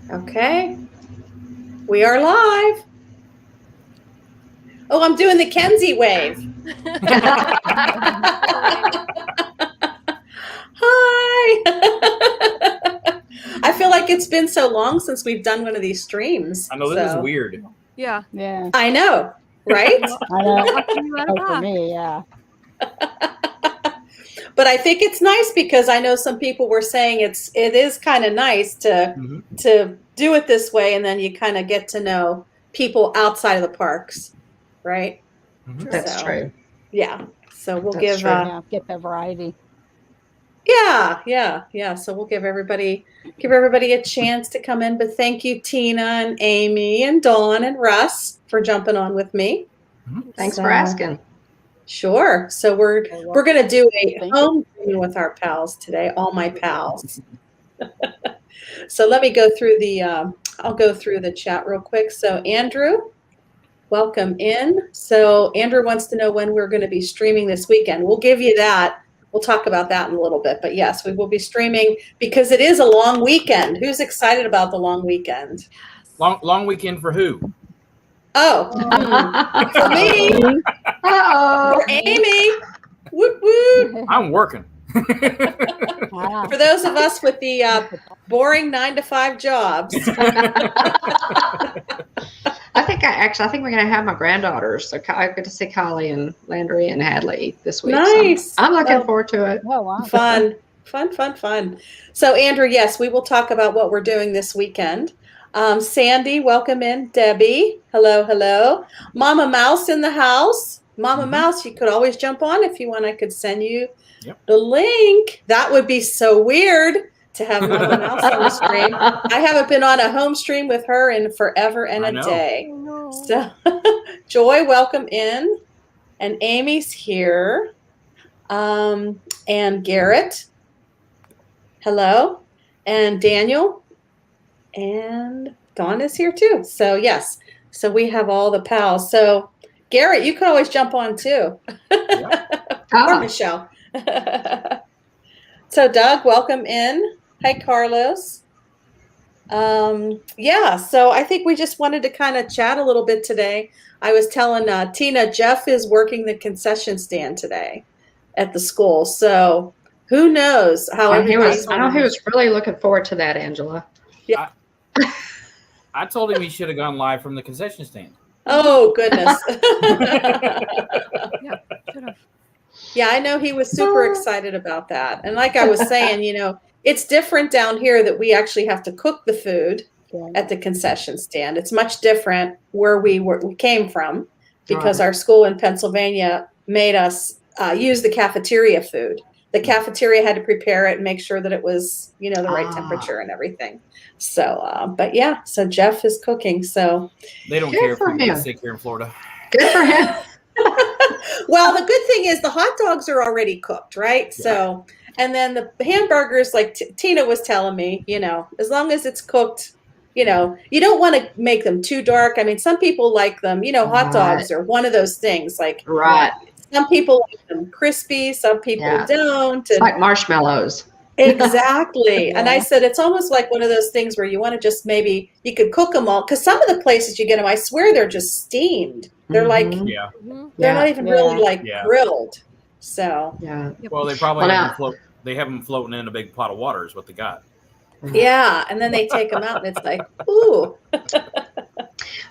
Okay, we are live. Oh, I'm doing the Kenzie wave. Hi. I feel like it's been so long since we've done one of these streams. I know this is weird. Yeah. I know, right? I know. For me, yeah. But I think it's nice because I know some people were saying it is kind of nice to do it this way, and then you kind of get to know people outside of the parks, right? That's true. Yeah. So we'll That's true. Get the variety. Yeah. So we'll give everybody a chance to come in. But thank you, Tina and Amy and Dawn and Russ, for jumping on with me. Thanks for asking. Sure. So we're gonna do a home game with our pals today. All my pals. So let me go through I'll go through the chat real quick. So Andrew, welcome in. So Andrew wants to know when we're going to be streaming this weekend. We'll give you that. We'll talk about that in a little bit. But yes, we will be streaming because it is a long weekend. Who's excited about the long weekend? Long weekend for who? Oh, for me. For Amy. Woot woot. I'm working. For those of us with the boring 9-to-5 jobs. I think we're going to have my granddaughters. So I get to see Kylie and Landry and Hadley this week. Nice. So I'm looking forward to it. Oh, wow. Fun. So Andrew, yes, we will talk about what we're doing this weekend. Sandy, welcome in. Debbie, hello. Mama Mouse in the house. Mama Mouse, you could always jump on if you want. I could send you the link. That would be so weird to have Mama Mouse on the stream. I haven't been on a home stream with her in forever and a day. So Joy, welcome in. And Amy's here. And Garrett, hello. And Daniel. And Dawn is here too. So yes. So we have all the pals. So Garrett, you could always jump on too. Or Michelle. So Doug, welcome in. Hi, Carlos. So I think we just wanted to kind of chat a little bit today. I was telling Tina, Jeff is working the concession stand today at the school. So who knows how I know he was really looking forward to that, Angela. Yeah. I told him he should have gone live from the concession stand. Oh, goodness. Should have. Yeah, I know he was super excited about that. And like I was saying, it's different down here that we actually have to cook the food at the concession stand. It's much different where we came from because our school in Pennsylvania made us use the cafeteria food. The cafeteria had to prepare it and make sure that it was, the right temperature and everything. So, so Jeff is cooking. So they don't care if we get sick here in Florida. Good for him. Well, the good thing is the hot dogs are already cooked, right? Yeah. So, and then the hamburgers, like Tina was telling me, as long as it's cooked, you don't want to make them too dark. I mean, some people like them, hot dogs are one of those things. Like, some people like them crispy, some people don't. It's like marshmallows. Exactly. And I said, it's almost like one of those things where you want to just maybe, you could cook them all. Because some of the places you get them, I swear they're just steamed. They're like, they're not even really like grilled. So. Well, they probably have them floating in a big pot of water is what they got. Yeah. And then they take them out and it's like, ooh.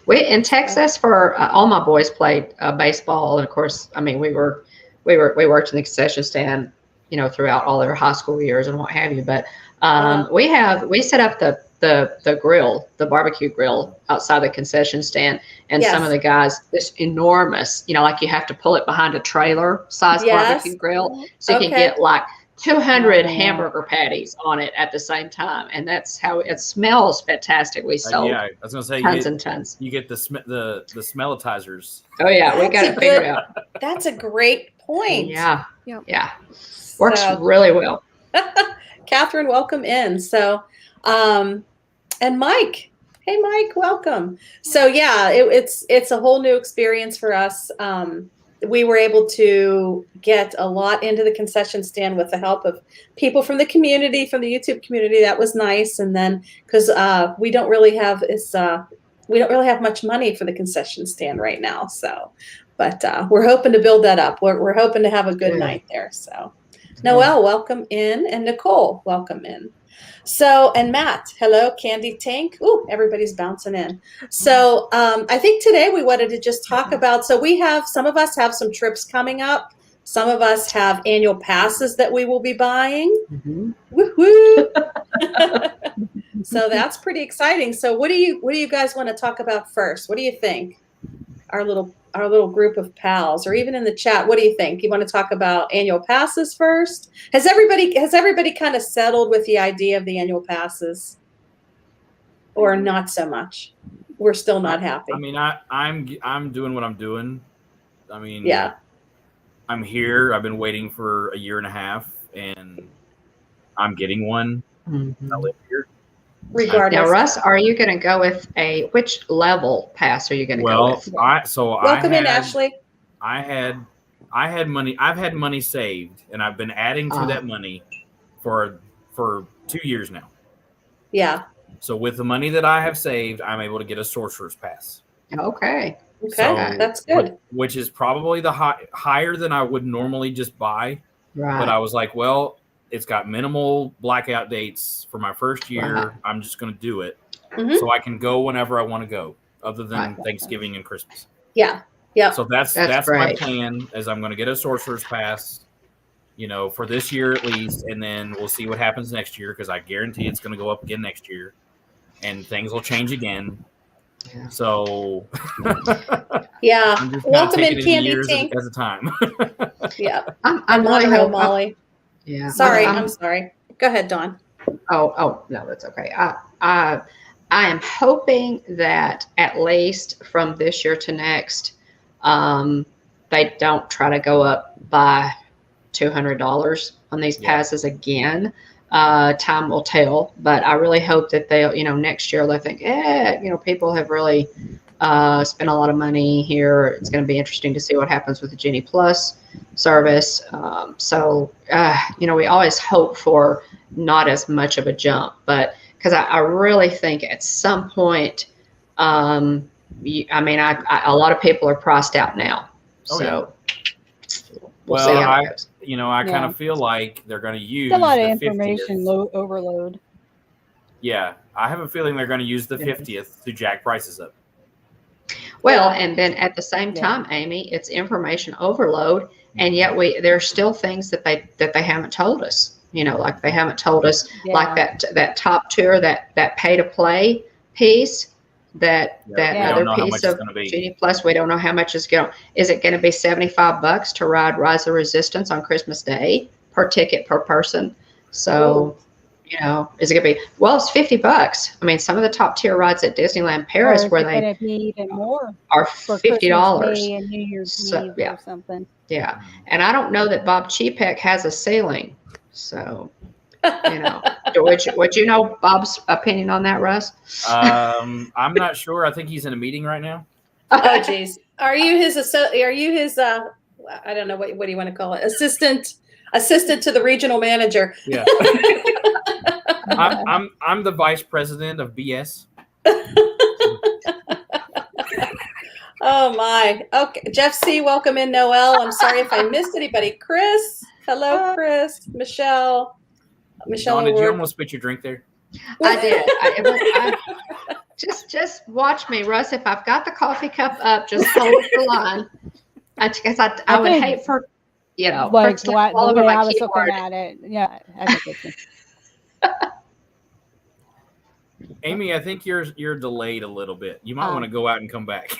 In Texas, for all my boys played baseball. And of course, I mean, we worked in the concession stand, throughout all their high school years and what have you. But we set up the grill, the barbecue grill outside the concession stand. And some of the guys, this enormous, like you have to pull it behind a trailer size barbecue grill. So you can get like 200 hamburger patties on it at the same time. And that's how it smells fantastic. We sold I was going to say, tons and tons. You get the smellitizers. Oh, yeah. We got it figured out. That's a great point. Yeah. Works really well. Catherine, welcome in. So, and Mike. Hey, Mike, welcome. So, it's a whole new experience for us. we were able to get a lot into the concession stand with the help of people from the community, from the YouTube community. That was nice. And then because we don't really have much money for the concession stand right now. So, but we're hoping to build that up. We're hoping to have a good night there. So, Noelle, welcome in, and Nicole, welcome in. So, and Matt, hello, Candy Tank. Ooh, everybody's bouncing in. So, I think today we wanted to just talk about, so some of us have some trips coming up. Some of us have annual passes that we will be buying. Mm-hmm. Woohoo! So that's pretty exciting. So what do you guys want to talk about first? What do you think? Our little group of pals, or even in the chat, what do you think? You want to talk about annual passes first? Has everybody kind of settled with the idea of the annual passes, or not so much? We're still not happy. I mean, I'm doing what I'm doing. I mean, yeah, I'm here. I've been waiting for a year and a half, and I'm getting one. Mm-hmm. I live here. Regardless. Now, Russ, are you going to go with which level pass are you going to go with? Welcome in, Ashley. I had money. I've had money saved, and I've been adding to that money for 2 years now. Yeah. So with the money that I have saved, I'm able to get a sorcerer's pass. Okay. So, that's good. Which is probably the higher than I would normally just buy. Right. But I was like, well, it's got minimal blackout dates for my first year. Right. I'm just going to do it so I can go whenever I want to go, other than Thanksgiving and Christmas. Yeah. Yeah. So that's my plan. Is I'm going to get a sorcerer's pass, for this year at least, and then we'll see what happens next year, because I guarantee it's going to go up again next year, and things will change again. Yeah. So yeah, I'm just welcome in, Candy Tank. As a time. Yeah, I'm really hoping, Molly. Yeah. Sorry, I'm sorry. Go ahead, Dawn. Oh no, that's okay. I am hoping that at least from this year to next, they don't try to go up by $200 on these passes again. Time will tell, but I really hope that they'll, next year they'll think, people have really spent a lot of money here. It's going to be interesting to see what happens with the Genie Plus service. We always hope for not as much of a jump, but because I really think at some point, a lot of people are priced out now. We'll see how it goes. I kind of feel like they're going to use a lot of information overload. Yeah, I have a feeling they're going to use the 50th to jack prices up. Well, and then at the same time, Amy, it's information overload, and yet there's still things that they haven't told us. Like they haven't told us, like that top tier, that pay to play piece, that other piece of Genie Plus. We don't know how much is going. Is it going to be $75 to ride Rise of Resistance on Christmas Day per ticket per person? So. Is it going to be? Well, it's $50. I mean, some of the top tier rides at Disneyland Paris where they be even more are $50 and New Year's Eve or something. Yeah, and I don't know that Bob Chapek has a ceiling. So, would you know Bob's opinion on that, Russ? I'm not sure. I think he's in a meeting right now. Oh, geez. Are you his? I don't know what do you want to call it? Assistant to the regional manager. Yeah. I'm the vice president of BS. Oh my. Okay. Jeff C, welcome in. Noelle. I'm sorry if I missed anybody. Chris. Hello, Chris. Michelle. Dawn, did you almost spit your drink there? I did. Just watch me, Russ. If I've got the coffee cup up, just hold the line. I would hate for like the way I was looking at it. Yeah, I think it's Amy, I think you're delayed a little bit. You might want to go out and come back.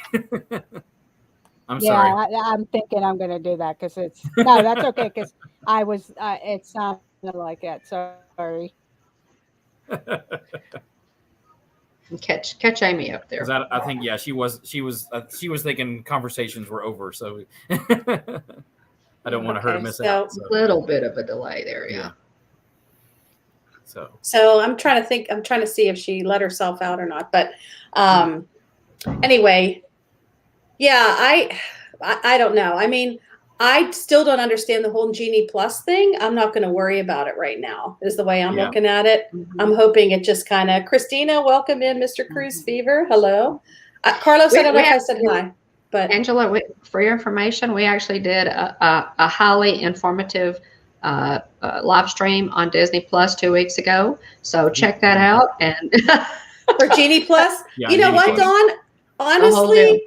I'm sorry. Yeah, I'm thinking I'm going to do that because that's okay because I was it sounded like it. Sorry. Catch Amy up there. I think she was thinking conversations were over, so I don't want her to miss out. A little bit of a delay there, yeah. So I'm trying to think. I'm trying to see if she let herself out or not. But anyway, yeah, I don't know. I mean, I still don't understand the whole Genie Plus thing. I'm not going to worry about it right now, is the way I'm Yeah. looking at it. Mhm. I'm hoping it just kind of, Christina, welcome in, Mr. Cruise Fever. Hello. Carlos, I We- don't know we if I said hi, but Angela, for your information, we actually did a highly informative live stream on Disney Plus 2 weeks ago. So check that out. And for Genie Plus, Yeah, you know Genie what, Plus. Dawn? the whole deal. Honestly,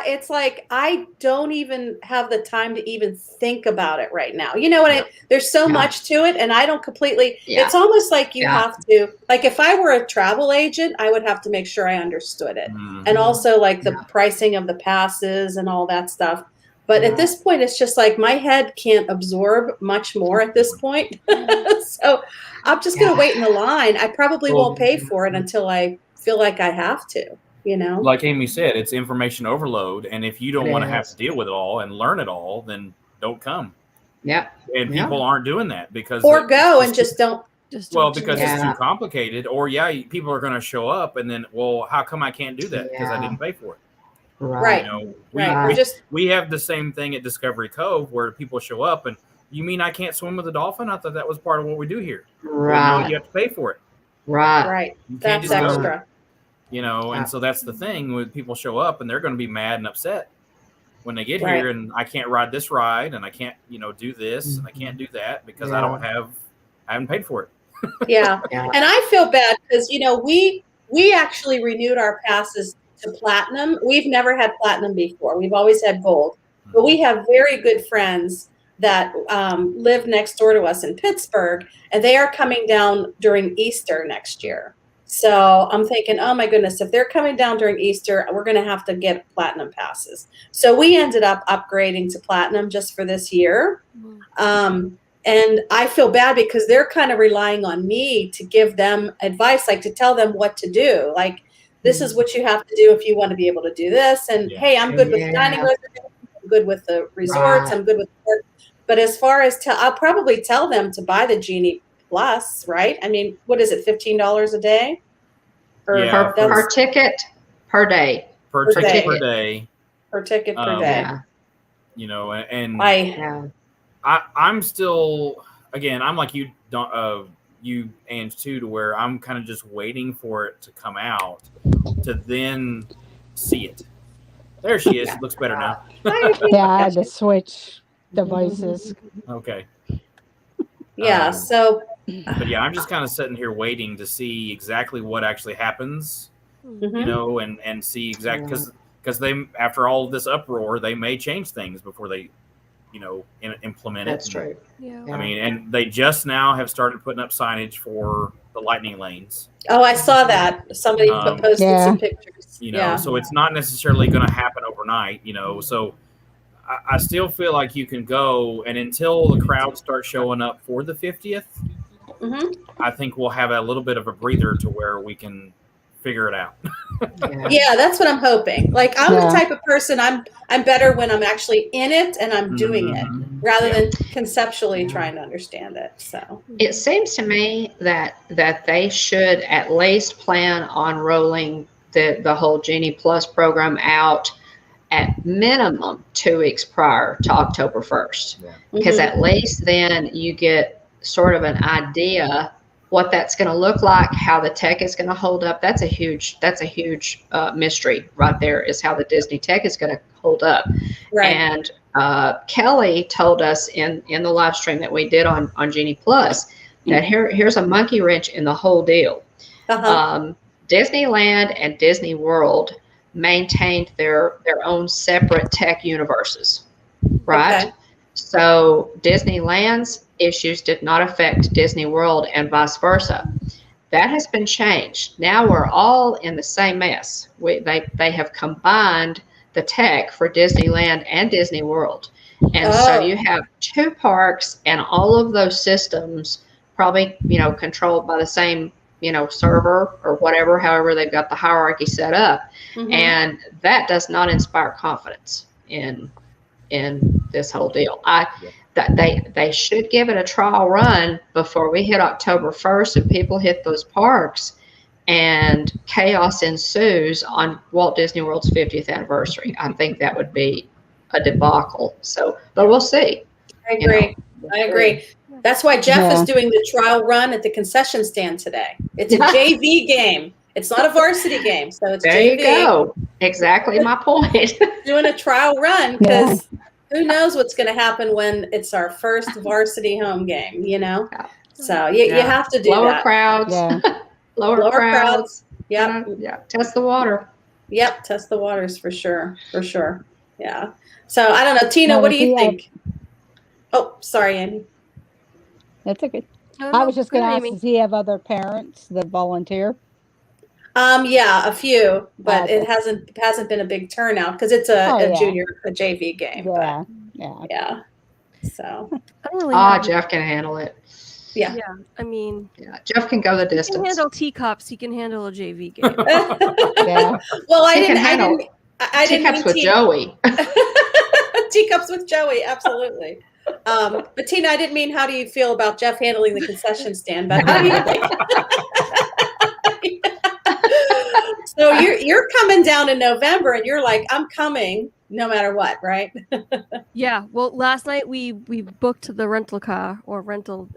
it's like I don't even have the time to even think about it right now. You know what? Yeah. There's so Yeah. much to it, and I don't completely. Yeah. It's almost like you Yeah. have to. Like if I were a travel agent, I would have to make sure I understood it, Mhm. and also like the Yeah. pricing of the passes and all that stuff. But at Yeah. this point, it's just like my head can't absorb much more at this point. So I'm just going to Yeah. wait in the line. I probably Well, won't pay for it until I feel like I have to. You know. like Amy said, it's information overload, and if you don't It want to have is. to deal with it all and learn it all, then don't come. Yep. And Yeah. people aren't doing that because Or go and just don't. Just well, don't do because it. it's Yeah. too complicated, or people are going to show up, and then, well, how come I can't do that because I Yeah. didn't pay for it? Right. You know, Right. Or Right. just we have the same thing at Discovery Cove where people show up, and you mean I can't swim with a dolphin? I thought that was part of what we do here. Well, no, Right. you have to pay for it. Right. right. You can't That's just go. extra. You know, and Yeah. so that's the thing when people show up and they're going to be mad and upset when they get Right. here, and I can't ride this ride, and I can't, do this, and I can't do that because I haven't paid for it. Yeah. Yeah. And I feel bad because we actually renewed our passes to platinum. We've never had platinum before. We've always had gold. But we have very good friends that live next door to us in Pittsburgh, and they are coming down during Easter next year. So I'm thinking, oh my goodness, if they're coming down during Easter, we're going to have to get platinum passes. So we ended up upgrading to platinum just for this year. And I feel bad because they're kind of relying on me to give them advice, like to tell them what to do. Like, this is what you have to do if you want to be able to do this. And Yeah. hey, I'm good with Yeah. dining reservations. I'm good with the resorts. Right. I'm good with the But as far as I'll probably tell them to buy the Genie Plus, right? I mean, what is it, $15 a day? Or Yeah, Per ticket per day. per Per ticket day. per day, per ticket per day. Yeah. and I Yeah. I'm still, again, I'm like you, don't you and too, to where I'm kind of just waiting for it to come out to then see it. There she is. It looks better now. Yeah, I had to switch devices. Okay. yeah. So But yeah, I'm just kind of sitting here waiting to see exactly what actually happens, mhm. and see exactly because they, after all of this uproar, they may change things before they, implement it. That's true. Yeah. I mean, and they just now have started putting up signage for the lightning lanes. Oh, I saw that. Somebody posted Yeah. some pictures. Yeah. So it's not necessarily going to happen overnight, so I still feel like you can go, and until the crowd starts showing up for the 50th, Mhm. I think we'll have a little bit of a breather to where we can figure it out. Yeah, that's what I'm hoping. Like I'm Yeah. the type of person I'm better when I'm actually in it and I'm doing it rather Yeah. than conceptually trying to understand it. So It seems to me that they should at least plan on rolling the whole Genie Plus program out at minimum 2 weeks prior to October 1st. Because mhm. at least then you get sort of an idea what that's going to look like, how the tech is going to hold up. That's a huge mystery right there, is how the Disney tech is going to hold up. Right. And Kelly told us in the live stream that we did on Genie Plus that here's a monkey wrench in the whole deal. Uh-huh. Disneyland and Disney World maintained their own separate tech universes, right? Okay. So Disneyland's issues did not affect Disney World and vice versa. That has been changed. Now we're all in the same mess. They have combined the tech for Disneyland and Disney World. And so Oh. you have two parks and all of those systems probably, controlled by the same, server or whatever, however they've got the hierarchy set up. Mhm. And that does not inspire confidence in this whole deal. They should give it a trial run before we hit October 1st and people hit those parks and chaos ensues on Walt Disney World's 50th anniversary. I think that would be a debacle. So, but we'll see. I agree. We'll I see. agree. That's why Jeff is Yeah. doing the trial run at the concession stand today. It's a JV game. It's not a varsity game, so it's There JV. you go. Exactly my point. Doing a trial run because who knows what's going to happen when it's our first varsity home game, you know? Yeah. So you have to do Lower that. crowds. Yeah. Lower crowds. Yep. Yeah. Test the water. Yep. Test the waters for sure. For sure. Yeah. So I don't know. Tina, Now, what do does you he have- think? Oh, sorry, Andy. That's okay. No, I was just going to good, ask, Amy. does he have other parents that volunteer? Yeah, a few, but Okay. it hasn't been a big turnout because it's a Oh, yeah. junior, a JV game. Yeah. But yeah. So I don't really have Jeff can handle it. yeah. Yeah, I mean, Yeah. Jeff can go the he can distance. handle teacups. He can handle a JV game. Yeah. Well, I He can didn't. handle I didn't teacups mean with Joey. teacups with Joey, absolutely. But Tina, I didn't mean how do you feel about Jeff handling the concession stand, but how do you think? So you're coming down in November, and you're like, I'm coming no matter what, right? Yeah. Well, last night we booked the rental car or rental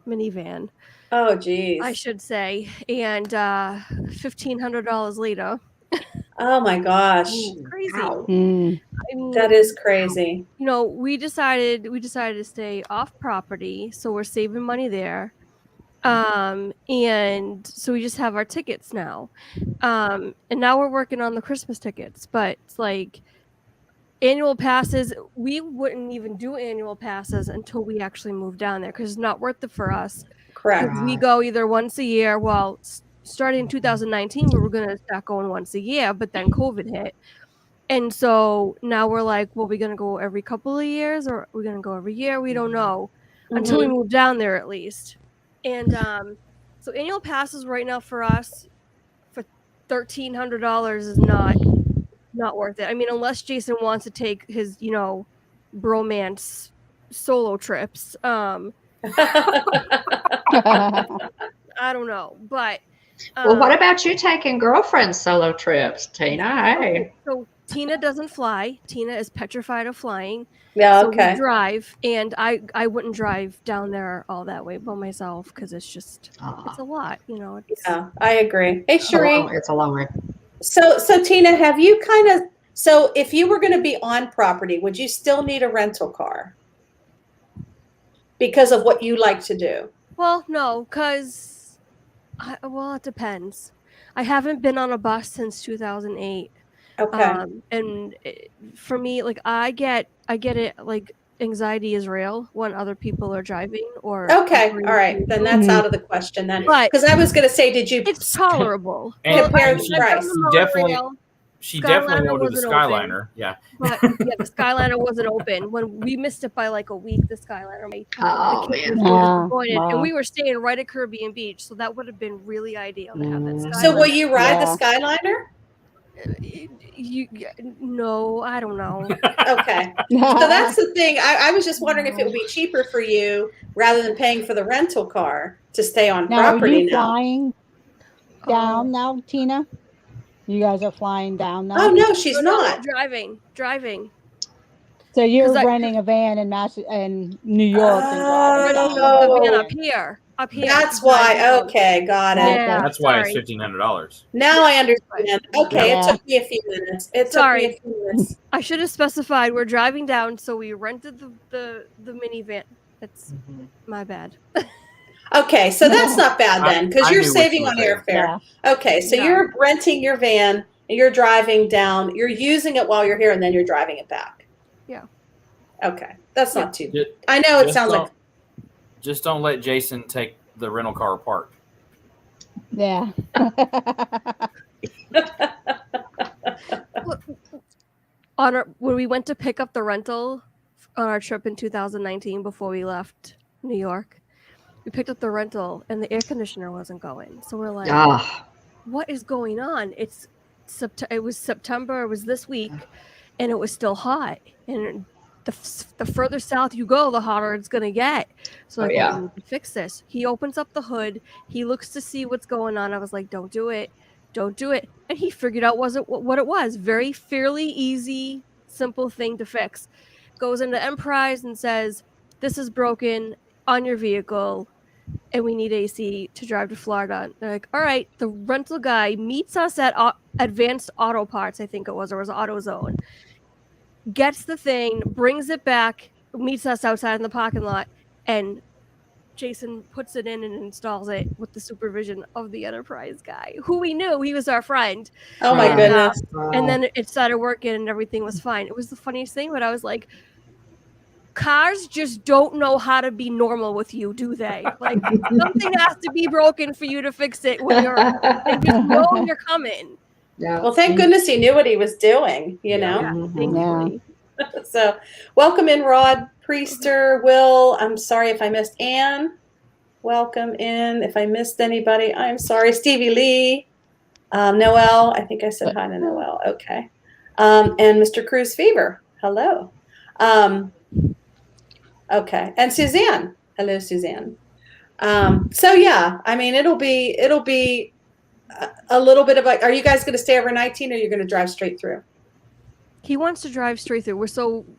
minivan, Oh, geez. I should say, and $1,500 later. Oh my gosh, Crazy. Ow. Mm. I mean, that is crazy. you know, we decided to stay off property, so we're saving money there. And so we just have our tickets now. And now we're working on the Christmas tickets, but it's like annual passes, we wouldn't even do annual passes until we actually move down there because it's not worth it for us. Correct. We go either once a year. Well, starting in 2019, we were going to start going once a year, but then COVID hit. And so now we're like, well, we're going to go every couple of years or we're going to go every year. We don't know until we move down there at least. And so annual passes right now for us for $1,300 is not worth it. I mean, unless Jason wants to take his, bromance solo trips. I don't know, but Well, what about you taking girlfriend solo trips, Tina? Hey. So Tina doesn't fly. Tina is petrified of flying. Yeah, So okay. we drive, and I wouldn't drive down there all that way by myself because it's just it's a lot, It's, Yeah, I agree. Hey, Sheree. It's a long way. So Tina, have you so if you were going to be on property, would you still need a rental car because of what you like to do? Well, no, because it depends. I haven't been on a bus since 2008. Okay. And for me, like I get it, like anxiety is real when other people are driving or Okay. All right. Then that's out of the question then. But because I was going to say, did you? it's tolerable. And Compare I've the done price. the Definitely. monorail, She definitely Skyliner won't do the wasn't open. Skyliner. Yeah. but yeah, the Skyliner wasn't open. When we missed it by like a week, the Skyliner. Oh, the kids man. were Yeah, disappointed. wow. And we were staying right at Caribbean Beach, so that would have been really ideal to have that Skyliner. So will you ride Yeah. the Skyliner? No, I don't know. Okay. So that's the thing. I was just wondering if it would be cheaper for you rather than paying for the rental car to stay on Now, are property you now. flying down now, Tina? You guys are flying down now? Oh no, she's No, not. driving. So you're 'Cause renting a van in New York and driving down Oh. The van there. up here. That's why. Okay, got it. Yeah. That's why it's sorry. $1,500. Now I understand. Okay, Yeah. it took me a few minutes. Sorry. Took me a few minutes. I should have specified we're driving down, so we rented the minivan. That's my bad. Okay, so that's not bad then, because I you're knew what saving you on were saying. airfare. Yeah. Okay, so Yeah. you're renting your van and you're driving down. You're using it while you're here, and then you're driving it back. Yeah. Okay, that's not too. Ju- I know it Just sounds like. Just don't let Jason take the rental car apart. Yeah. When we went to pick up the rental on our trip in 2019 before we left New York, we picked up the rental and the air conditioner wasn't going. So we're like, Ah, what is going on? It was September, it was this week, and it was still hot. And the further south you go, the hotter it's going to get. So like, yeah. we need to fix this. He opens up the hood. He looks to see what's going on. I was like, don't do it. Don't do it. And he figured out what it was. Fairly easy simple thing to fix. Goes into Emprise and says, "This is broken on your vehicle, and we need AC to drive to Florida." And they're like, "All right." The rental guy meets us at Advanced Auto Parts, I think it was, or was AutoZone. Gets the thing, brings it back, meets us outside in the parking lot, and Jason puts it in and installs it with the supervision of the Enterprise guy, who we knew, he was our friend. Oh my Wow. goodness. And then it started working and everything was fine. It was the funniest thing, but I was like, cars just don't know how to be normal with you, do they? Like, something has to be broken for you to fix it when they just know you're coming. Yeah. Well, thank goodness he knew what he was doing, you know? Yeah, Mhm. thankfully. So welcome in, Rod, Priester, Will. I'm sorry if I missed Anne. Welcome in. If I missed anybody, I'm sorry. Stevie Lee, Noel. I think I said hi to Noel. Okay. And Mr. Cruz Fever. Hello. Okay. And Suzanne. Hello, Suzanne. So yeah, I mean, it'll be a little bit of like, are you guys going to stay overnight, Tina, or you're going to drive straight through? He wants to drive straight through.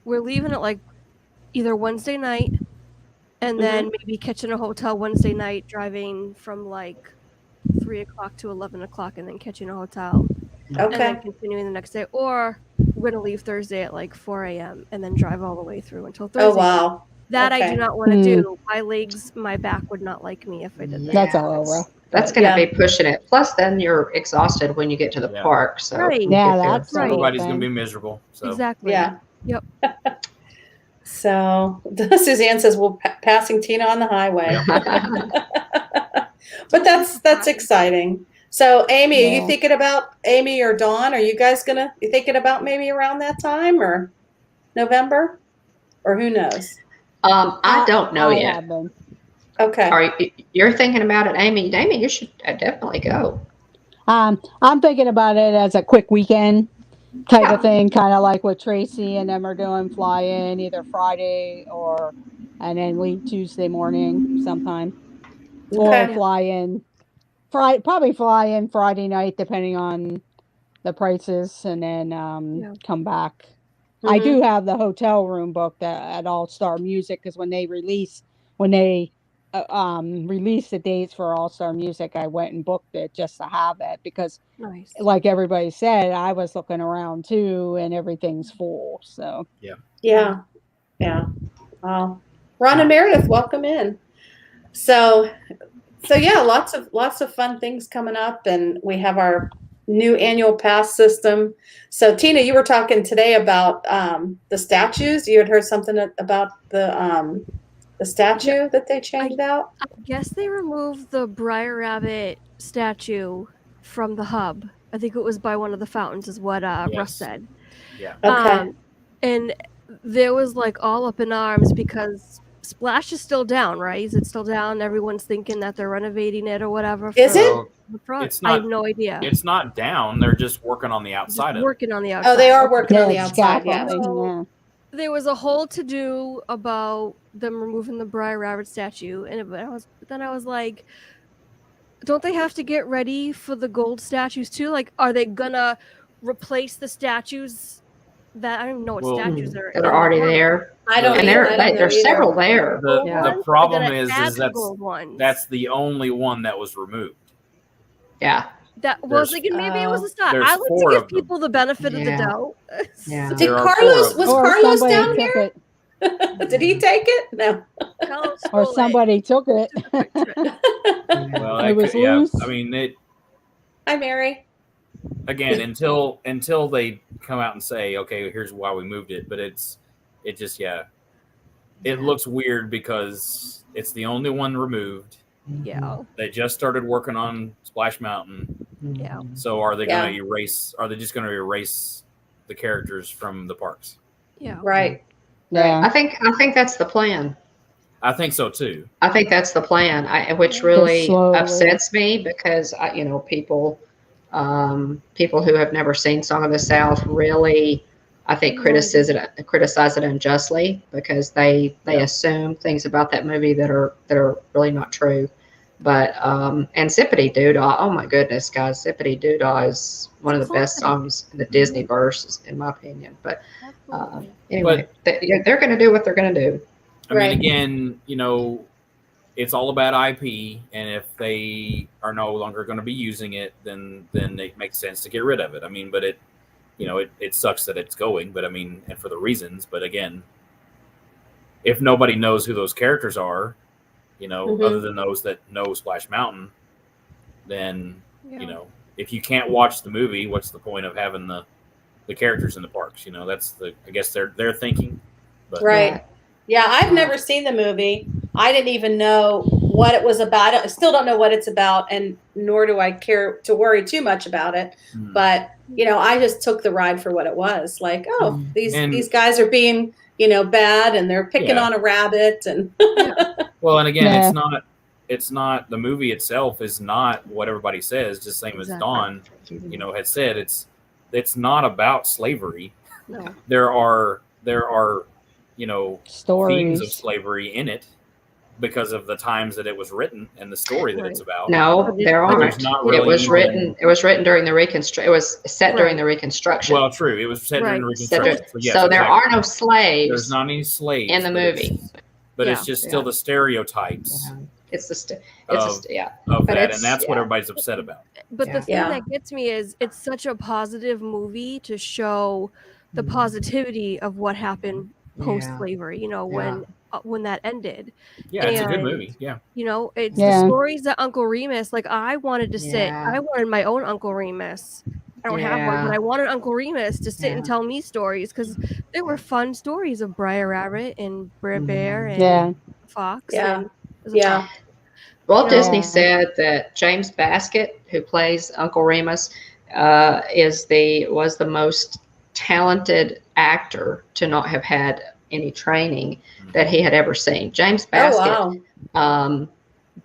We're leaving at like either Wednesday night and then maybe catching a hotel Wednesday night, driving from like 3 o'clock to 11 o'clock and then catching a hotel. And Okay. then continuing the next day. Or we're going to leave Thursday at like 4 a.m. and then drive all the way through until Thursday. Oh, wow. That I Okay. do not want to do. My legs, my back would not like me if I did that. That's all over. That's going to Yeah. be pushing it. Plus, then you're exhausted when you get to the Yeah. park. So Right. Yeah, if you're- that's Right. Everybody's going to thing. be miserable. So Exactly. Yeah. Yep. So Suzanne says we're passing Tina on the highway. But that's exciting. So Amy, are you Yeah. thinking about Amy or Dawn? Are you guys you thinking about maybe around that time or November? Or who knows? I don't know I yet. have been. Okay. You're thinking about it, Amy? Amy, you should definitely go. I'm thinking about it as a quick weekend type Yeah. of thing, kind of like what Tracy and them are doing, fly in either Friday and then leave Tuesday morning sometime, or Okay. fly in probably fly in Friday night depending on the prices, and then come back. I Mhm. do have the hotel room booked at All Star Music, because when they release the dates for All Star Music, I went and booked it just to have it, because Nice. like everybody said, I was looking around too and everything's full. So Yeah. Yeah. Wow. Ron and Meredith, welcome in. So yeah, lots of fun things coming up, and we have our new annual pass system. So Tina, you were talking today about the statues. You had heard something about the statue that they changed out. I guess they removed the Briar Rabbit statue from the hub. I think it was by one of the fountains, is what Russ Yes. said. yeah. Okay. And there was like all up in arms because Splash is still down, right? Is it still down? Everyone's thinking that they're renovating it or whatever. Is it? So The front. It's I not- have no idea. it's not down. They're just working on the Just outside of it. working on the outside. Oh, they are Okay. working on the yeah, outside. Yes. scaffolding, yeah. There was a whole to do about them removing the Briar Rabbit statue, and then I was like, don't they have to get ready for the gold statues too? Like, are they gonna replace the statues that I don't even know what Well, statues are That are already there. I don't. And either. And I don't know there's either. several there. The Yeah. the problem They're is gonna add the that's gold ones. that's the only one that was removed. Yeah. That was there's- thinking maybe it was a start. there's I like to 4 give of them. people the benefit of the Yeah. doubt. Yeah. Did There are 4 Carlos of them. was Or Carlos somebody down took here? it, Did he take it? No. Carlos or stole it. somebody took it. Well, It was yeah. loose. I mean, it Hi, Mary. again until they come out and say, okay, here's why we moved it. But it just it looks weird because it's the only one removed. Yeah. They just started working on Splash Mountain. Yeah. So are they Yeah. going to erase? Are they just going to erase the characters from the parks? Yeah. Right. Yeah. I think that's the plan. I think so too. I think that's the plan, which Just really slowly. upsets me, because people who have never seen Song of the South really, I think, criticize it unjustly, because they Yeah. assume things about that movie that are really not true. But and Zippity Doodah, oh my goodness, guys, Zippity Doodah is one of the best Classic. songs in the Disney verse, in my opinion. But Absolutely. anyway, they're going to do what they're going to do. I mean, again, it's all about IP, and if they are no longer going to be using it, then it makes sense to get rid of it. I mean, but it sucks that it's going, but I mean, and for the reasons. But again, if nobody knows who those characters are, other than those that know Splash Mountain, then if you can't watch the movie, what's the point of having the characters in the parks? That's I guess they're thinking. But, right. Yeah, I've never seen the movie. I didn't even know what it was about. I still don't know what it's about, and nor do I care to worry too much about it. But I just took the ride for what it was. Like, these guys are being bad, and they're picking on a rabbit, and well, and again, it's not the movie itself is not what everybody says. Just same as Dawn, had said, it's not about slavery. No. There are stories themes of slavery in it because of the times that it was written and the story that it's about. No, there aren't. Really it was written during the Reconstruction. It was set during the Reconstruction. Well, true. It was set during the Reconstruction. So there are no slaves. There's not any slaves in the movie. But it's just still the stereotypes. Yeah. It's the of that, and that's what everybody's upset about. But the thing that gets me is it's such a positive movie to show the positivity of what happened post-slavery. When that ended. Yeah, it's a good movie. Yeah. It's the stories that Uncle Remus. Like I wanted to sit. I wanted my own Uncle Remus. I don't have one, but I wanted Uncle Remus to sit and tell me stories because there were fun stories of Briar Rabbit and Brer Bear and Fox. Yeah. And Walt Disney said that James Baskett, who plays Uncle Remus, was the most talented actor to not have had any training that he had ever seen. James Baskett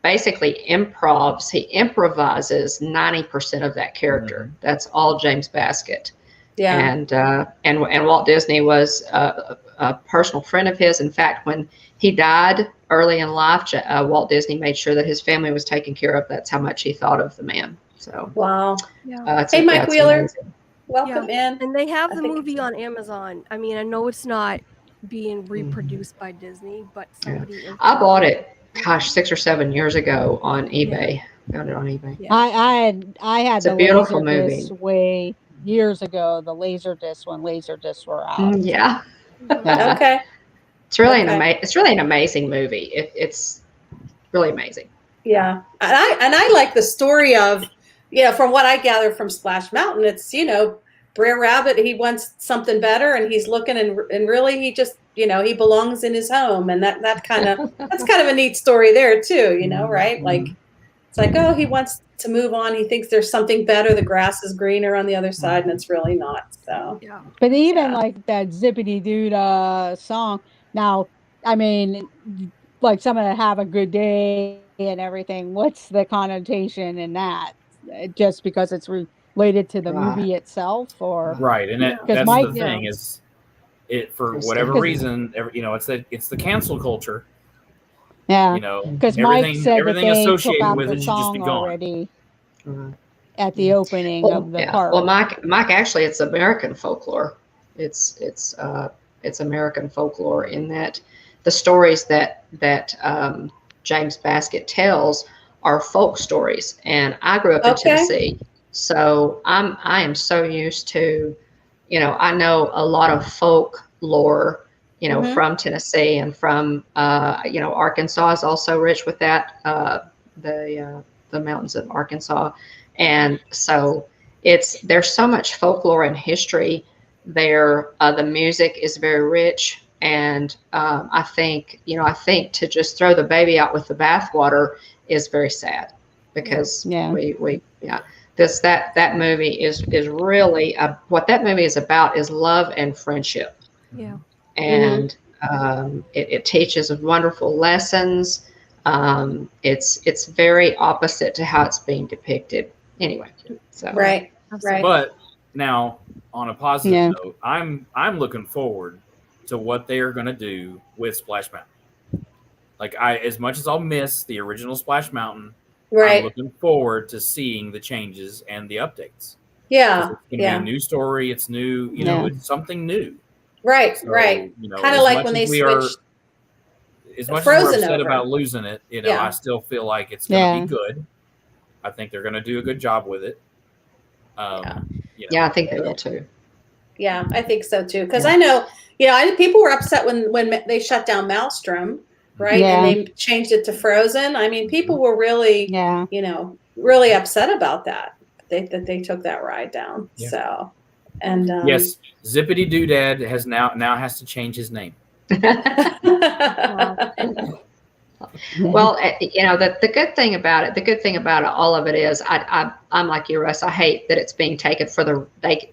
basically he improvises 90% of that character. That's all James Baskett. Yeah. And Walt Disney was a personal friend of his. In fact, when he died early in life, Walt Disney made sure that his family was taken care of. That's how much he thought of the man. So wow. Hey, Mike Wheeler, amazing. Welcome in. And they have the movie on Amazon. I mean, I know it's not being reproduced by Disney, but somebody I bought it 6 or 7 years ago on eBay. Found it on eBay. I had it's a beautiful movie way years ago, the Laserdisc when Laserdiscs were out. Okay. It's really an amazing movie. It's really amazing. Yeah. And I like the story of from what I gather from Splash Mountain, it's Brer Rabbit, he wants something better, and he's looking, and really he just he belongs in his home, and that's kind of a neat story there too, right? Like it's like, he wants to move on. He thinks there's something better. The grass is greener on the other side, and it's really not. So but even like that Zippity Doodah song. Now, I mean, like some of the Have a Good Day and everything. What's the connotation in that? Just because it's related to the movie itself, or right? And that's the thing is, it for whatever reason, it's the cancel culture. Yeah, because Mike said that they associated took out with the it song should just be gone. already at the opening of the park. Well, Mike, actually, it's American folklore. It's American folklore in that the stories that James Baskett tells are folk stories, and I grew up in Tennessee, so I am so used to, I know a lot of folk lore, from Tennessee and from Arkansas is also rich with that, the mountains of Arkansas, and so there's so much folklore and history there. The music is very rich. And I think to just throw the baby out with the bathwater is very sad, because that movie is really what that movie is about is love and friendship. Yeah. And it teaches wonderful lessons. It's very opposite to how it's being depicted. Anyway, so right. But now, on a positive note, I'm looking forward to what they are going to do with Splash Mountain. Like as much as I'll miss the original Splash Mountain, I'm Right. looking forward to seeing the changes and the updates. Yeah. It's going to be Yeah. a new story. It's new, it's something new. Right. So, Right. Kind of as like much when as they we are, switched as much as we're Frozen upset over. about losing it, I Yeah. still feel like it's going to Yeah. be good. I think they're going to do a good job with it. Yeah, I think they will too. Yeah, I think so too. Because Yeah. I know, people were upset when they shut down Maelstrom, right? Yeah. And they changed it to Frozen. I mean, people were really, Yeah. really upset about that. That they took that ride down. Yeah. So, and yes, Zippity Doodad has now has to change his name. Wow. Well, the good thing about it, all of it is, I'm like you, Russ. I hate that it's being taken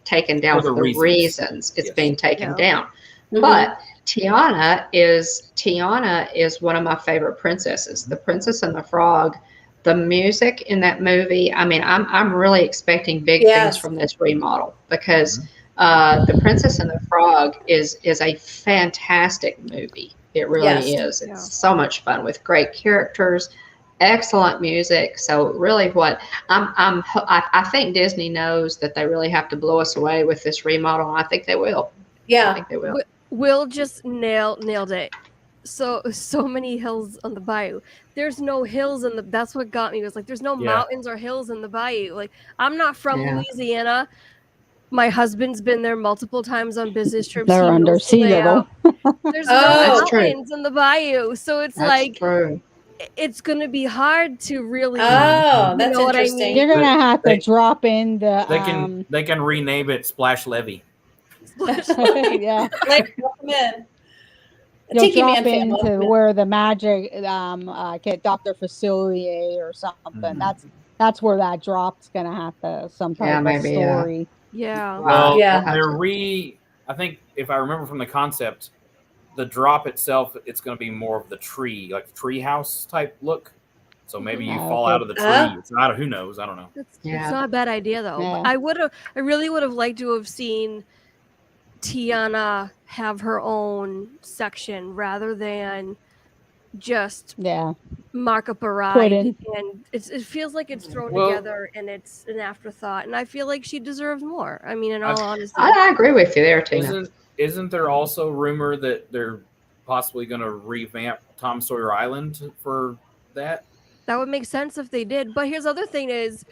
taken down for the reasons it's being taken down. Mhm. But Tiana is one of my favorite princesses. The Princess and the Frog, the music in that movie. I mean, I'm really expecting big things from this remodel because the Princess and the Frog is a fantastic movie. It really is. It's so much fun with great characters, excellent music. So really, I think Disney knows that they really have to blow us away with this remodel, and I think they will. Yeah, I think they will. Will just nailed it. So many hills on the bayou. There's no hills that's what got me, was like there's no mountains or hills in the bayou. Like, I'm not from Louisiana. My husband's been there multiple times on business trips. They're under sea level. There's no that's true. mountains in the bayou. So it's That's true. it's gonna be hard to really that's you know what I interesting. mean? You're gonna have to drop in the They can rename it Splash Levy. yeah. Welcome in. You'll Tiki drop Man fan, into welcome where the magic get Dr. Facilier or something. That's where that drop's gonna have to some type of story. Yeah. Well, I think if I remember from the concept, the drop itself, it's going to be more of the tree, like the tree house type look. So maybe you fall out of the tree. It's not. Who knows? I don't know. It's not a bad idea though. Yeah. But I really would have liked to have seen Tiana have her own section rather than just mark up a ride. And it feels like it's thrown together and it's an afterthought. And I feel like she deserves more. I mean, in all honesty, I agree with you there, Tina. Isn't there also rumor that they're possibly going to revamp Tom Sawyer Island for that? That would make sense if they did. But here's the other thing is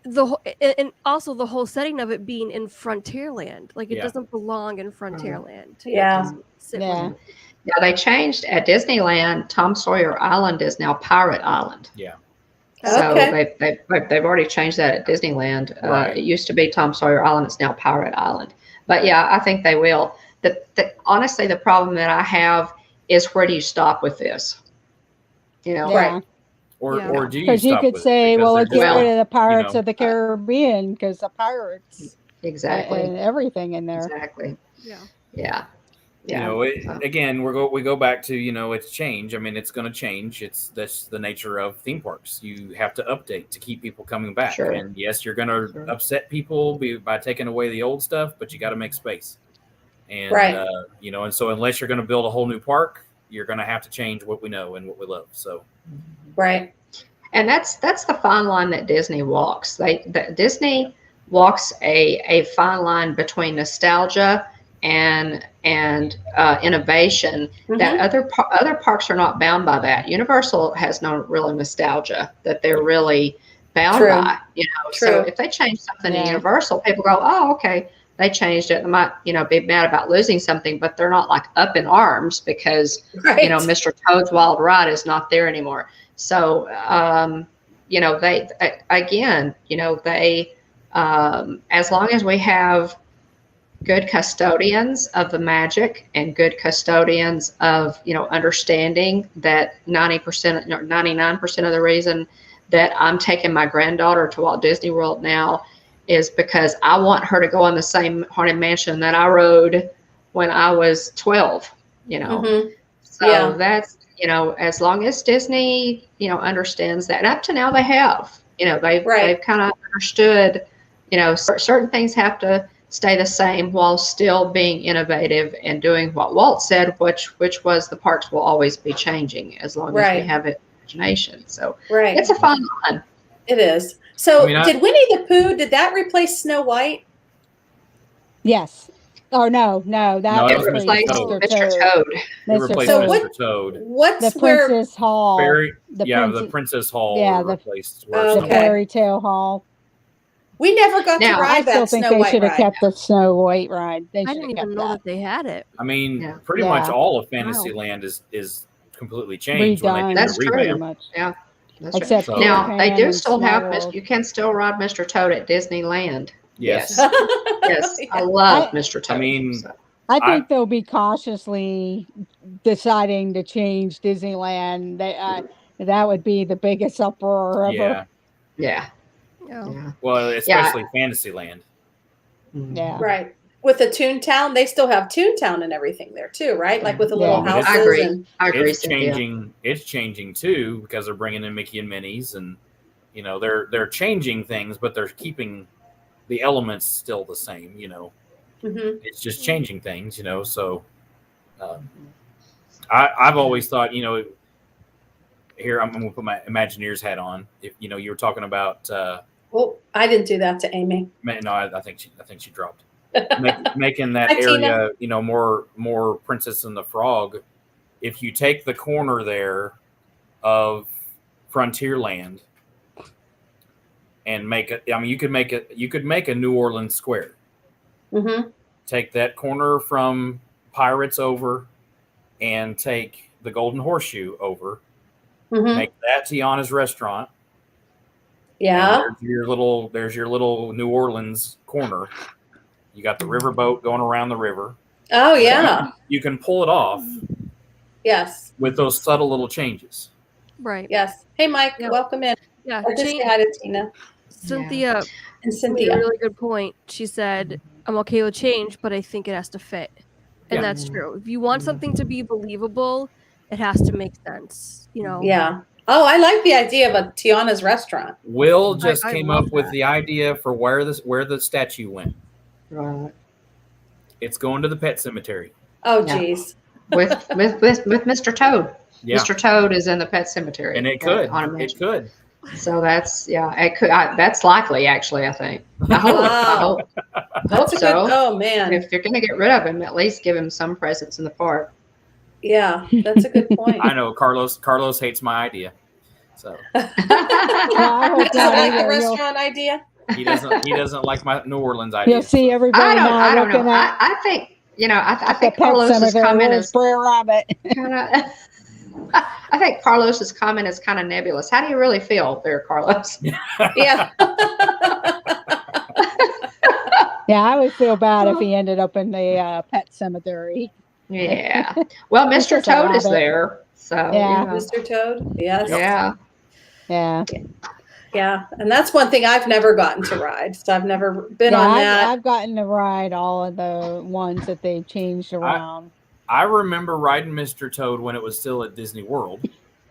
and also the whole setting of it being in Frontierland. Like, it doesn't belong in Frontierland. Yeah. Yeah, they changed at Disneyland. Tom Sawyer Island is now Pirate Island. Yeah. So they've already changed that at Disneyland. It used to be Tom Sawyer Island. It's now Pirate Island. But yeah, I think they will. Honestly, the problem that I have is, where do you stop with this? Or do you? Because you could say, well, let's get rid of the Pirates of the Caribbean, because the pirates and everything in there. Exactly. Yeah. Again, we go back to it's change. I mean, it's going to change. That's the nature of theme parks. You have to update to keep people coming back. Sure. And yes, you're going to upset people by taking away the old stuff, but you got to make space. And and so unless you're going to build a whole new park, you're going to have to change what we know and what we love. So, and that's the fine line that Disney walks. Disney walks a fine line between nostalgia and innovation that other parks are not bound by. That Universal has no real nostalgia that they're really bound by. So if they change something in Universal, people go, oh, okay, they changed it. They might be mad about losing something, but they're not like up in arms because Mr. Toad's Wild Ride is not there anymore. So they as long as we have good custodians of the magic and good custodians of understanding that 90% or 99% of the reason that I'm taking my granddaughter to Walt Disney World now is because I want her to go on the same Haunted Mansion that I rode when I was 12. So that's as long as Disney understands that, and up to now they have they've kind of understood certain things have to stay the same while still being innovative and doing what Walt said, which was the parks will always be changing as long as we have it imagination. So Right. it's a fun line. It is. So I mean, did Winnie the Pooh, did that replace Snow White? Yes. Oh no, No, that it It was was Mr. replaced Toad. Mr. Toad. Toad. It Mr. replaced So Toad. what- Mr. Toad. What's The where Princess Hall. Fairy, The the Princess Hall yeah, the replaced where Oh, Snow the okay. White. fairy tale hall. we never got to Now, I ride still that think Snow they White should have ride. kept the Snow White ride. They I should didn't have even kept know that. that they had it. I mean, Yeah. pretty much Yeah. all of Fantasyland is completely changed when they Redone. did That's the true. revamp. Much. Yeah, that's right. Except So- Peter Now they Pan do and still Small have World. you can still ride Mr. Toad at Disneyland. Yes. Yes, I Yeah. love Mr. Toad. I mean, so. I I- think they'll be cautiously deciding to change Disneyland. That would be the biggest uproar ever. yeah. Yeah, Yeah. yeah, Well, especially Fantasyland. Yeah. Right. With the Toontown, they still have Toontown and everything there too, right? Like with the little Yeah. But it's- houses I agree. and I agree. It's Cynthia. changing. It's changing too because they're bringing in Mickey and Minnie's, and you know they're changing things, but they're keeping the elements still the same. You know, Mhm. it's just changing things. You know, so I've always thought, you know, here I'm going to put my Imagineers hat on. If you know, you were talking about. Oh, I didn't do that to Amy. No, I think she dropped. Making that Hi, area, Tina. you know, more Princess and the Frog. If you take the corner there of Frontierland and make it, I mean, you could make a New Orleans square. Mm-hmm. Take that corner from Pirates over, and take the Golden Horseshoe over. Mm-hmm. Make that Tiana's restaurant. Yeah. And there's your little New Orleans corner. You got the riverboat going around the river. Oh yeah. You can pull it off Yes. with those subtle little changes. Right. Yes. Hey, Mike. Yeah. Welcome in. Yeah. I just say hi to Tina Cynthia and made a Cynthia. really good point. She said, "I'm okay with change, but I think it has to fit," and Yeah. that's true. If you want something to be believable, it has to make sense. You know. Yeah. Oh, I like the idea of a Tiana's restaurant. Will just I came love up with that. the idea for where the statue went. Right. It's going to the pet cemetery. Oh, Yeah. geez. With Mr. Toad. Yeah, Mr. Toad is in the pet cemetery. and it could. on It Imagine. could. So that's it could. That's likely, actually. I think. I hope. Wow. I hope That's a so. good. Oh And man. if you're going to get rid of him, at least give him some presents in the park. Yeah, that's a good point. I know Carlos hates my idea, so I hope You don't not like the either. restaurant idea? he doesn't like my New Orleans You'll idea. see everybody I now don't looking know. at I think I the think pet Carlos's cemetery. comment Where's is Brer Rabbit? kind of. I think Carlos's comment is kind of nebulous. How do you really feel there, Carlos? Yeah. Yeah, I would feel bad if he ended up in the pet cemetery. Yeah. Well, It's Mr. just a Toad is rabbit. there. So Yeah. Mr. Toad. Yes. yeah. Yeah. Yeah. And that's one thing I've never gotten to ride. So I've never been Yeah, on I've, that. I've gotten to ride all of the ones that they changed around. I remember riding Mr. Toad when it was still at Disney World.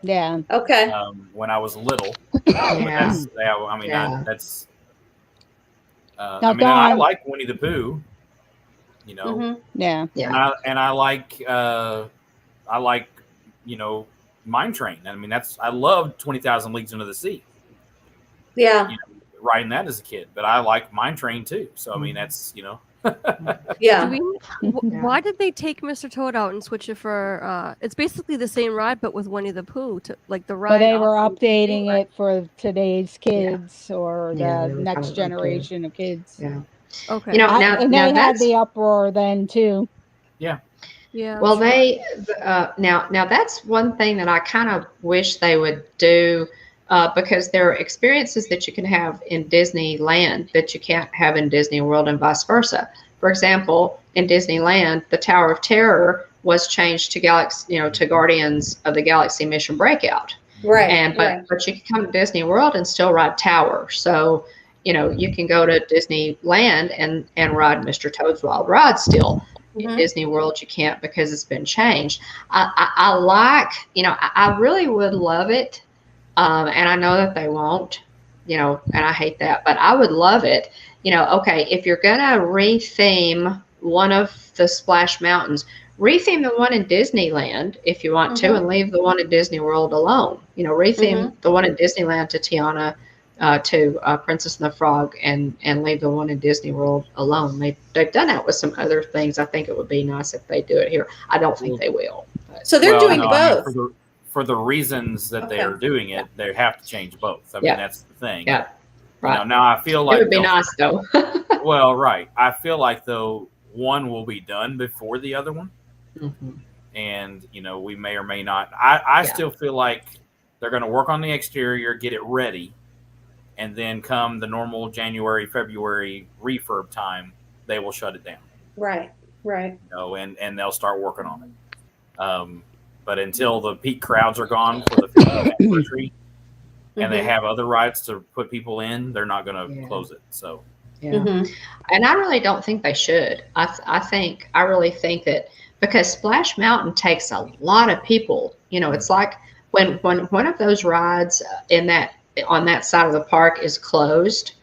Yeah. Okay. When I was little. Yeah. I mean, Yeah. that's. Now, I mean, I Dawn- like Winnie the Pooh. You know, Mhm. Yeah. Yeah. and I like you know, Mine Train. I mean, I loved 20,000 Leagues Under the Sea. Yeah. Riding that as a kid, but I like Mine Train too. So I mean, that's Yeah. Do Yeah. Why did they take Mr. Toad out and switch it for? It's basically the same ride, but with Winnie the Pooh. Like the ride. But they were also- updating it for today's kids or Yeah, the they were next probably generation of kids. Yeah. Okay. You know, I- now and they had that's the uproar then too. yeah. well, that's right. now that's one thing that I kind of wish they would do. Because there are experiences that you can have in Disneyland that you can't have in Disney World and vice versa. For example, in Disneyland, the Tower of Terror was changed to to Guardians of the Galaxy Mission Breakout. Right. But you can come to Disney World and still ride Tower. So, you can go to Disneyland and ride Mr. Toad's Wild Ride still. In Mhm. Disney World, you can't because it's been changed. I like, I really would love it. And I know that they won't, and I hate that, but I would love it. Okay, if you're going to retheme one of the Splash Mountains, retheme the one in Disneyland if you want to, and leave the one in Disney World alone. You know, retheme the one in Disneyland to Tiana, to Princess and the Frog, and leave the one in Disney World alone. They've done that with some other things. I think it would be nice if they do it here. I don't think they will. But. So they're doing no, both. I mean, for the reasons that they are doing it, they have to change both. I mean, that's the thing. Yeah. Right. You know, now I feel like it would be nice though. Well, right. I feel like though one will be done before the other one, and you know, we may or may not. I still feel like they're going to work on the exterior, get it ready, and then come the normal January, February refurb time, they will shut it down. Right. You know, and they'll start working on it. But until the peak crowds are gone for the 50th anniversary, and they have other rides to put people in, they're not going to close it. So, and I really don't think they should. I really think that because Splash Mountain takes a lot of people. You know, it's like when one of those rides on that side of the park is closed,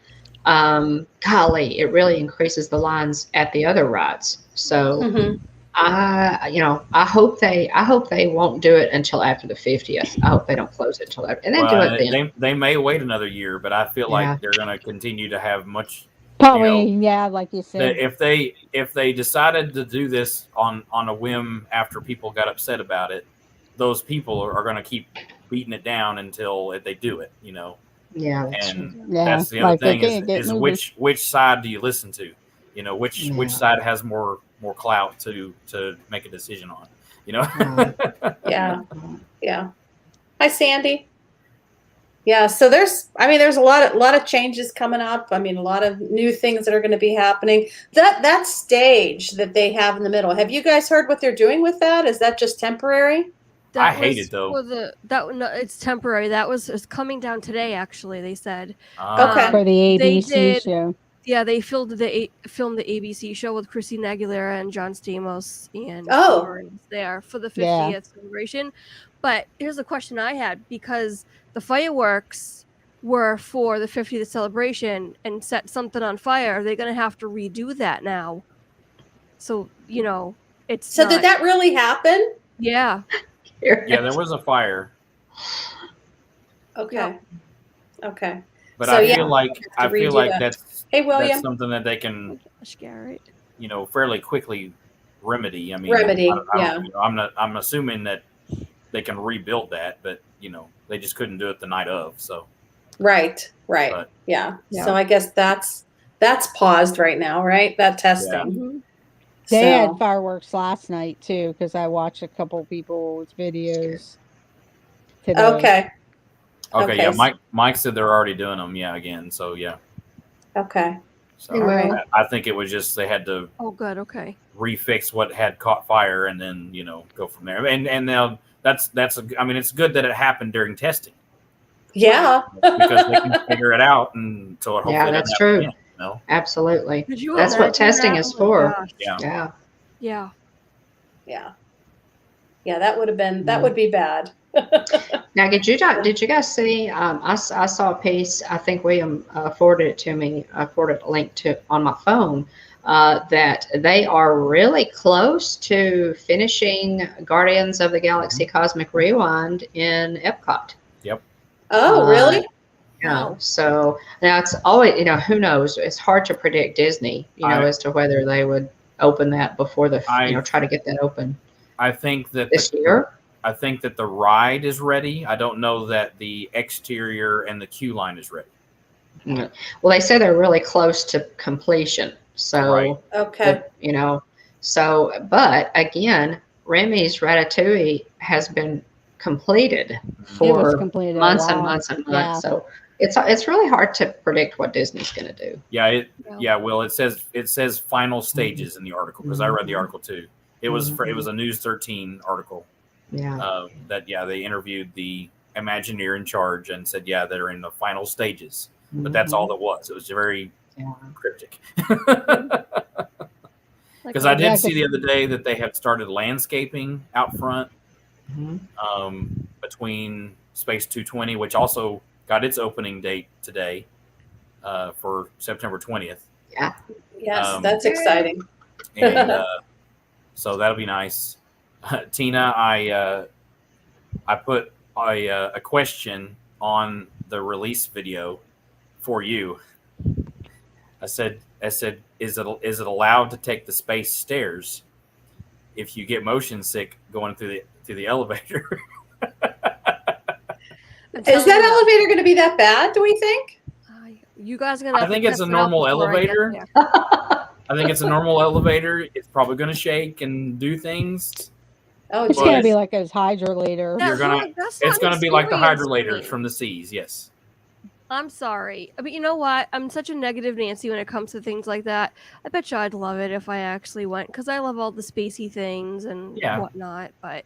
golly, it really increases the lines at the other rides. So I hope they won't do it until after the 50th. I hope they don't close it until after, and then do it then. They may wait another year, but I feel like they're going to continue to have much. Probably, like you said. If they decided to do this on a whim after people got upset about it, those people are going to keep beating it down until they do it. You know. Yeah, that's the other thing is which side do you listen to? You know, which side has more clout to make a decision on, you know? Yeah. Hi, Sandy. Yeah. So there's a lot of changes coming up. I mean, a lot of new things that are going to be happening. That stage that they have in the middle. Have you guys heard what they're doing with that? Is that just temporary? I hate it though. It's temporary. It's coming down today. Actually, they said. Okay. For the ABC show. Yeah, they filmed the ABC show with Christina Aguilera and John Stamos and there for the 50th celebration. But here's the question I had, because the fireworks were for the 50th celebration and set something on fire. Are they going to have to redo that now? So, you know, it's so did that really happen? Yeah. Yeah, there was a fire. Okay. But so, I feel like that's William. That's something that they can, you know, fairly quickly remedy. I mean, I'm assuming that they can rebuild that, but you know, they just couldn't do it the night of. So. Right. But, yeah. So I guess that's paused right now, right? That testing. They had fireworks last night too, because I watched a couple people's videos today. Okay. Yeah. Mike said they're already doing them. Yeah. Again. So yeah. Okay. So I think it was just they had to. Oh, good. Okay. Refix what had caught fire and then go from there. And now it's good that it happened during testing. Yeah. Because they can figure it out, and so hopefully that's true. Again, no? Absolutely. That's what testing is for. Yeah. That would be bad. Now, did you guys see? I saw a piece. I think William forwarded it to me. I forwarded a link to on my phone. That they are really close to finishing Guardians of the Galaxy Cosmic Rewind in Epcot. Yep. Oh, really? So now it's always, who knows? It's hard to predict Disney, as to whether they would open that before try to get that open. I think that this year. I think that the ride is ready. I don't know that the exterior and the queue line is ready. Well, they say they're really close to completion. So, but again, Remy's Ratatouille has been completed for months and months and months. Yeah. So it's really hard to predict what Disney's going to do. Well, it says final stages in the article, because I read the article too. It was it was a News 13 article. Yeah. They interviewed the Imagineer in charge and said, they're in the final stages. But that's all that was. It was very cryptic. Because I did see the other day that they have started landscaping out front between Space 220, which also got its opening date today for September 20th. Yeah. Yes, that's exciting. And So that'll be nice. Tina, I put a question on the release video for you. I said, is it allowed to take the space stairs if you get motion sick going through the elevator? Is that elevator going to be that bad? Do we think? You guys are gonna. I think it's a normal elevator. I think it's a normal elevator. It's probably going to shake and do things. Oh, It's But- gonna be like those hydrolators. You're gonna. It's going to be like the hydrolators from the seas. Yes. I'm sorry, but you know what? I'm such a negative Nancy when it comes to things like that. I bet you I'd love it if I actually went because I love all the spacey things and whatnot. But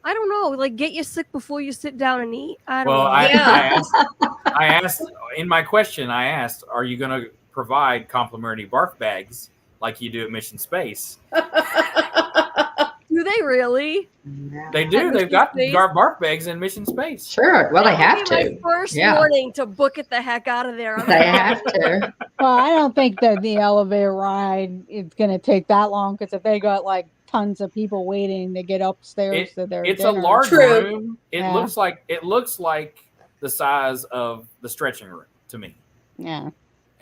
I don't know, like get you sick before you sit down and eat. I don't know. I asked in my question. I asked, "Are you going to provide complimentary barf bags like you do at Mission Space?" Do they really? They do. They've got barf bags in Mission Space. Sure. Well, they have to. My first warning to book it the heck out of there. They have to. Well, I don't think that the elevator ride is going to take that long because if they got like tons of people waiting to get upstairs to their It's dinner. a large room. It Yeah. looks like the size of the stretching room to me. Yeah.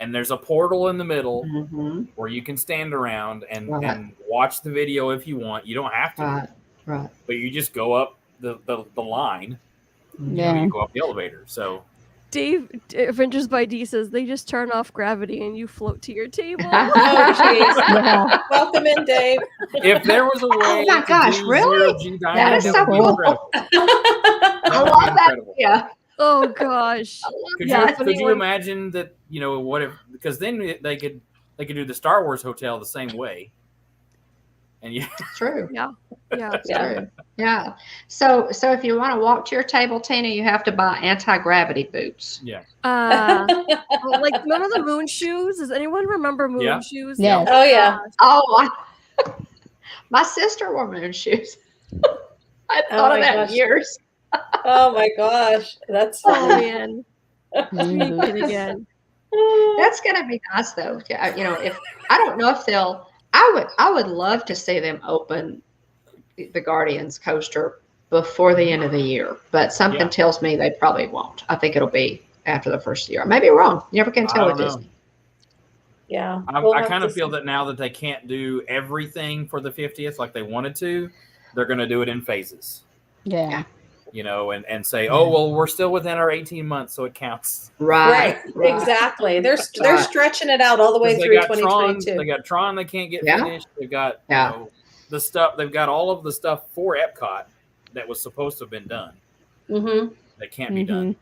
And there's a portal in the middle Mm-hmm. where you can stand around and Right. watch the video if you want. You don't have to, Right. but you just go up the line. Yeah. You go up the elevator. So Dave, Adventures by D says they just turn off gravity and you float to your table. Oh, jeez. Yeah. Welcome in, Dave. if there was a way my to gosh, do really? zero G That diamond, is that so would be cool. incredible. I love that. Yeah. Oh gosh. Could Yeah, you if could you anyone- imagine that? What if? Because then they could do the Star Wars hotel the same way. And yeah, It's true. Yeah. It's true. Yeah. So if you want to walk to your table, Tina, you have to buy anti-gravity boots. yeah. Like remember the moon shoes? Does anyone remember moon Yeah. shoes? Yes. Oh, yeah. Oh, my sister wore moon shoes. I thought my of that gosh. in years. Oh, my gosh. That's Oh funny. man. Mhm. Speak it again. That's gonna be nice though. If I don't know if they'll. I would love to see them open the Guardians coaster before the end of the year, but something Yeah. tells me they probably won't. I think it'll be after the first year. I may be wrong. You never can tell I with don't know. Disney. Yeah. I kind of feel that now that they can't do everything for the 50th like they wanted to, they're going to do it in phases. Yeah. And say, oh well, we're still within our 18 months, so it counts. Right. Exactly. They're stretching it out all the way They through got Tron. 2022. They got Tron. They can't get Yeah. finished. They've got Yeah. the stuff. They've got all of the stuff for Epcot that was supposed to have been done. Mm-hmm. That can't be done.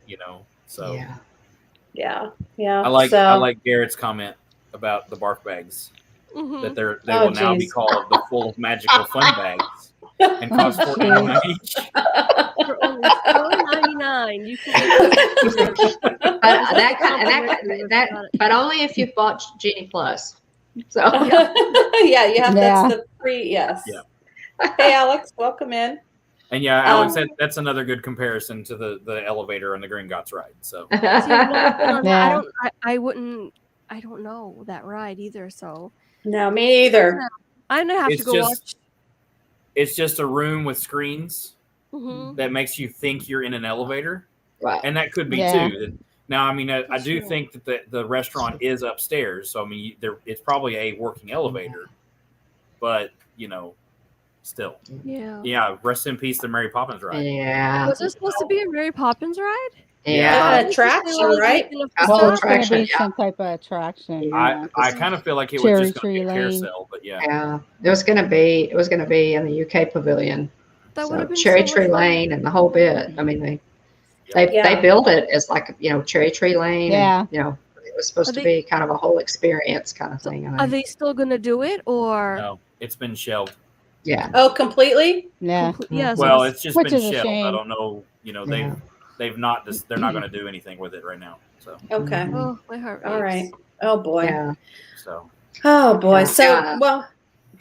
So Yeah. Yeah. I like So, Garrett's comment about the barf bags. Mhm. That they Oh, will now be geez. called the full of magical fun bags and cost $14.99 each. For only $4.99, you can But only if you've bought Genie Plus. So yeah, you have. Yeah. That's the free. Yes. Yeah. Hey, Alex, welcome in. And yeah, Alex, Um, that's another good comparison to the elevator and the Green Gots ride. So See, I've never been on Yeah. that. I don't know that ride either, so No, me either. I'm gonna have It's to go watch. it's just a room with screens Mhm. that makes you think you're in an elevator, right. and that could be Yeah. too. Now, I mean, I do Sure. think that the restaurant is upstairs, so I mean, it's probably a working elevator, but still, Yeah. Rest in peace, the Mary Poppins ride. Yeah. Was there supposed to be a Mary Poppins ride? Yeah. An attraction, right? A whole Well, it's going to attraction, be yeah. some type of attraction. I kind of feel like it was Cherry just going to Tree be a Lane. carousel, but yeah. Yeah. It was gonna be in the UK pavilion. That would So have been Cherry so Tree much fun. Lane and the whole bit. I mean Yeah. they built it as like Cherry Tree Lane. Yeah. And, it was supposed Are to they- be kind of a whole experience kind of thing. I Are think. they still gonna do it or? No, it's been shelved. Yeah. Oh, completely. Yeah. Yeah. so Well, it's- it's just Which been is a shelved. I shame. don't know. Yeah. They've not. They're not going to do anything with it right now. So. Okay. oh, my heart. All race. right. Oh boy. Yeah. So Oh boy. Yeah. So, Yeah. well,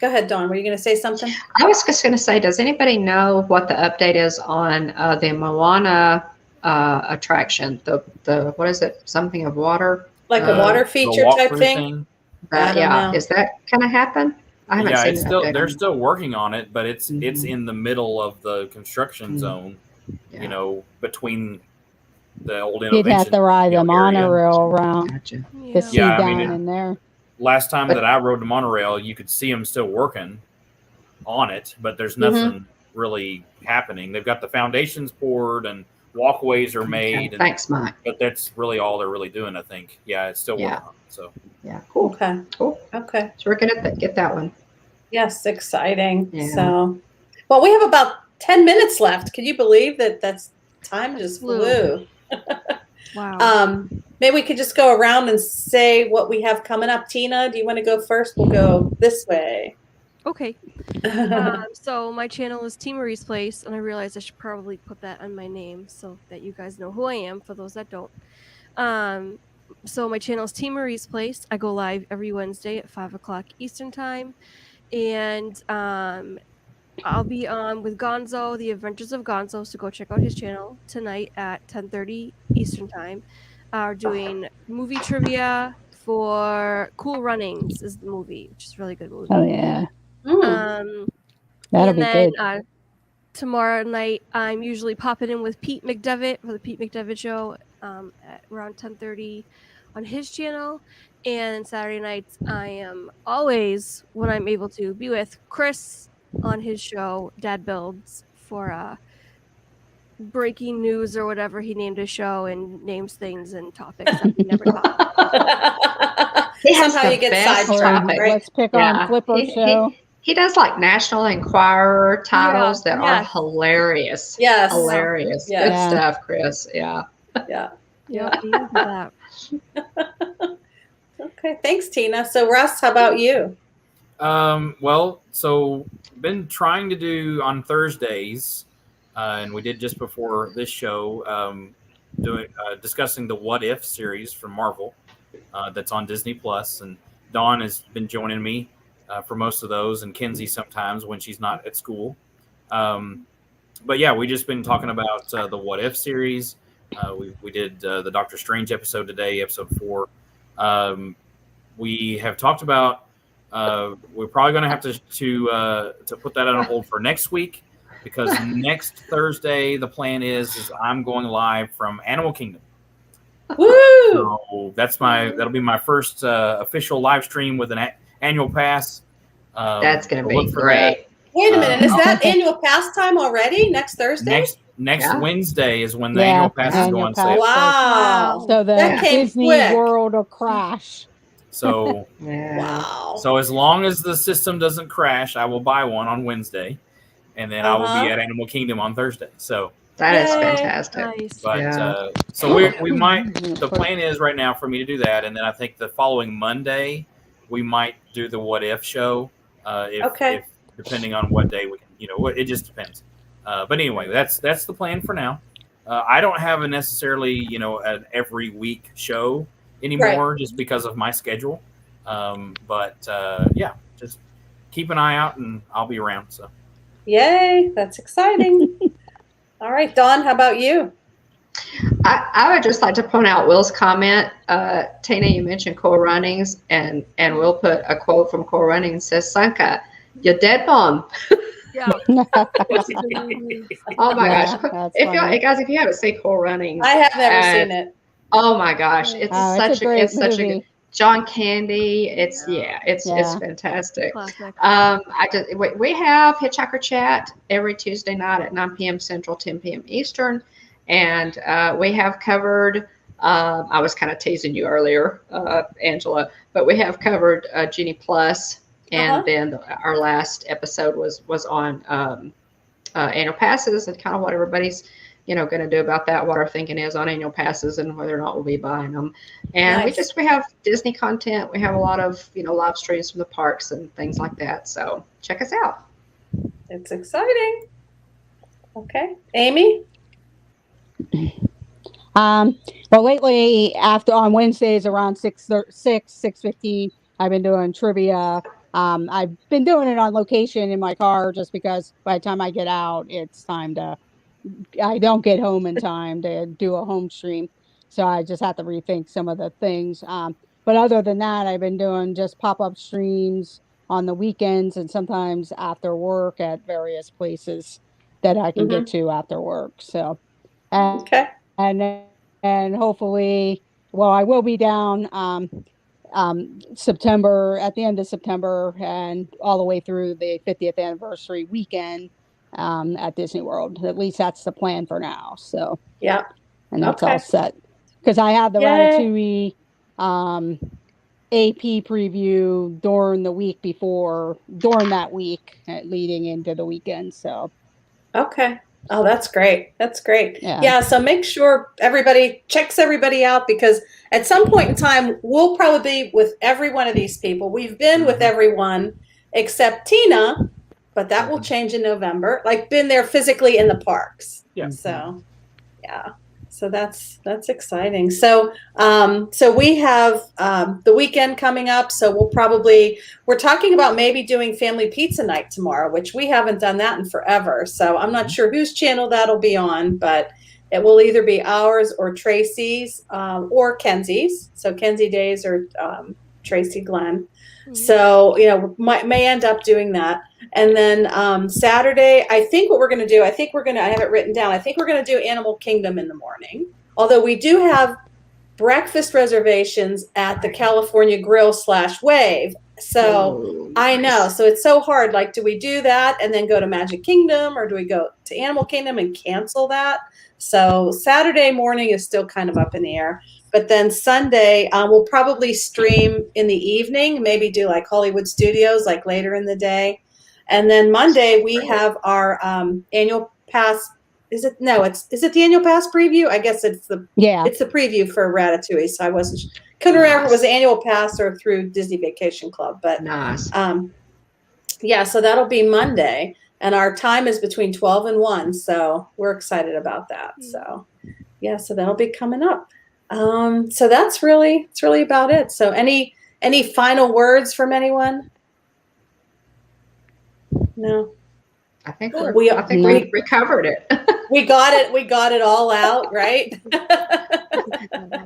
go ahead, Dawn. Were you going to say something? I was just going to say, does anybody know what the update is on the Moana attraction? The what is it? Something of water. Like a water feature the type walkthrough thing? I don't know. Is that going to happen? I haven't Yeah, seen it's an still update they're on it. still working on it, but it's Mhm. in the middle of the construction Mhm. zone. Yeah. You know, between the old You'd have innovation to ride the area. monorail around Gotcha. to Yeah. see Yeah, I mean, down in there. last time But that I rode the monorail, you could see them still working on it, but there's Mhm. nothing really happening. They've got the foundations poured and walkways are okay. made, and Thanks, Mike. but that's really all they're really doing. I think. Yeah, it's still working Yeah. on it. So Yeah. Cool. Okay. Cool. Okay. So we're gonna get that one. Yes, exciting. Yeah. So, well, we have about 10 minutes left. Can you believe that time just flew? Wow. Maybe we could just go around and say what we have coming up. Tina, do you want to go first? We'll go this way. Okay. So my channel is T Marie's Place, and I realized I should probably put that on my name so that you guys know who I am. For those that don't, so my channel is T Marie's Place. I go live every Wednesday at 5 o'clock Eastern time, and I'll be on with Gonzo, The Adventures of Gonzo. So go check out his channel tonight at 10:30 Eastern time. We're doing movie trivia for Cool Runnings is the movie, which is a really good movie. Oh yeah, Mm. that'll And be then good. tomorrow night, I'm usually popping in with Pete McDevitt for the Pete McDevitt Show at around 10:30 on his channel. And Saturday nights, I am always, when I'm able to, be with Chris on his show, Dad Builds, for breaking news or whatever he named his show, and names things and topics that we never talk about. He has Somehow the you get best Or sidetracked, topics. right? let's pick on Yeah. Flipper show. He does like National Enquirer titles that are yes. hilarious. Yes. Hilarious. Yes. Good Yeah. stuff, Chris. Yeah. Yeah. Yep, he into that. Okay. Thanks, Tina. So, Russ, how about you? Well, so been trying to do on Thursdays, and we did just before this show, discussing the What If series from Marvel that's on Disney Plus, and Dawn has been joining me for most of those, and Kenzie sometimes when she's not at school. But yeah, we just been talking about the What If series. We did the Doctor Strange episode today, episode 4. We have talked about. We're probably going to have to put that on hold for next week, because next Thursday the plan is I'm going live from Animal Kingdom. Woo! So that'll be my first official live stream with an annual pass. That's going to so be look for great. Wait a minute. Is that annual pass time already? Next Thursday? Next Yeah. Wednesday is when the Yeah, annual passes go annual on pass. sale. Wow. So the That came Disney quick. World will crash. So Yeah. Wow. so as long as the system doesn't crash, I will buy one on Wednesday, and then I will be at Animal Kingdom on Thursday. So That is Yay. fantastic. Nice. but Yeah. so we might. The plan is right now for me to do that, and then I think the following Monday we might do the What If show. If depending on what day we can, it just depends. But anyway, that's the plan for now. I don't have a necessarily an every week show anymore, just because of my schedule. But yeah, just keep an eye out, and I'll be around. So Yay. That's exciting. All right, Dawn, how about you? I would just like to point out Will's comment. Tina, you mentioned Cool Runnings, and Will put a quote from Cool Runnings, says, "Sanka, you're dead bomb." Yeah. Oh my Yeah, gosh! that's If funny. guys, if you haven't seen Cool Runnings, I have never seen it. oh my gosh, it's Oh, such it's a great such a movie. good John Candy. It's Yeah. it's Yeah. fantastic. Classic. We have Hitchhiker Chat every Tuesday night at 9 p.m. Central, 10 p.m. Eastern, and we have covered. I was kind of teasing you earlier, Angela, but we have covered Genie Plus, and then our last episode was on annual passes and kind of what everybody's going to do about that, what our thinking is on annual passes, and whether or not we'll be buying them. And Nice. we have Disney content. We have a lot of live streams from the parks and things like that. So check us out. It's exciting. Okay. Amy? Well, lately, on Wednesdays around 6:15, I've been doing trivia. I've been doing it on location in my car, just because by the time I get out, I don't get home in time to do a home stream. So I just have to rethink some of the things. But other than that, I've been doing just pop-up streams on the weekends and sometimes after work at various places that I can get to after work. So, and Okay. and, and hopefully, well, I will be down September, at the end of September, and all the way through the 50th anniversary weekend at Disney World. At least that's the plan for now. So, Yeah. and that's all Okay. set because I had the Yay. Ratatouille AP preview during the week before, during that week leading into the weekend. So, Okay. Oh, that's great. That's great. yeah. Yeah. So make sure everybody checks everybody out, because at some point in time, we'll probably be with every one of these people. We've been with everyone except Tina, but that will change in November. Like, been there physically in the parks. Yeah. So, yeah. So that's exciting. So we have the weekend coming up. So we're talking about maybe doing family pizza night tomorrow, which we haven't done that in forever. So I'm not sure whose channel that'll be on, but it will either be ours or Tracy's or Kenzie's. So Kenzie Days or Tracy Glenn. So, may end up doing that. And then Saturday, I think what we're going to do, I have it written down. I think we're going to do Animal Kingdom in the morning. Although we do have breakfast reservations at the California Grill /Wave. So I know. So it's so hard. Like, do we do that and then go to Magic Kingdom, or do we go to Animal Kingdom and cancel that? So Saturday morning is still kind of up in the air. But then Sunday, we'll probably stream in the evening, maybe do like Hollywood Studios, like later in the day. And then Monday, we have our annual pass. Is it the annual pass preview? I guess it's the preview for Ratatouille. So I couldn't remember if it was the annual pass or through Disney Vacation Club. But Nice. so that'll be Monday, and our time is between 12 and 1. So we're excited about that. So so that'll be coming up. So it's really about it. So any final words from anyone? No. I think Cool. we recovered it. We got it all out, right?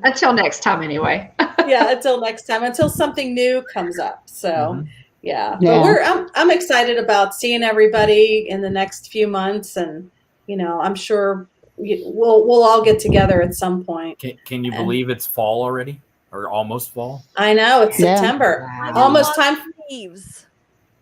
Until next time, anyway. Until next time, until something new comes up. So but I'm excited about seeing everybody in the next few months, and I'm sure we'll all get together at some point. Can you believe it's fall already, or almost fall? I know, it's September. Wow. Almost time. Leaves.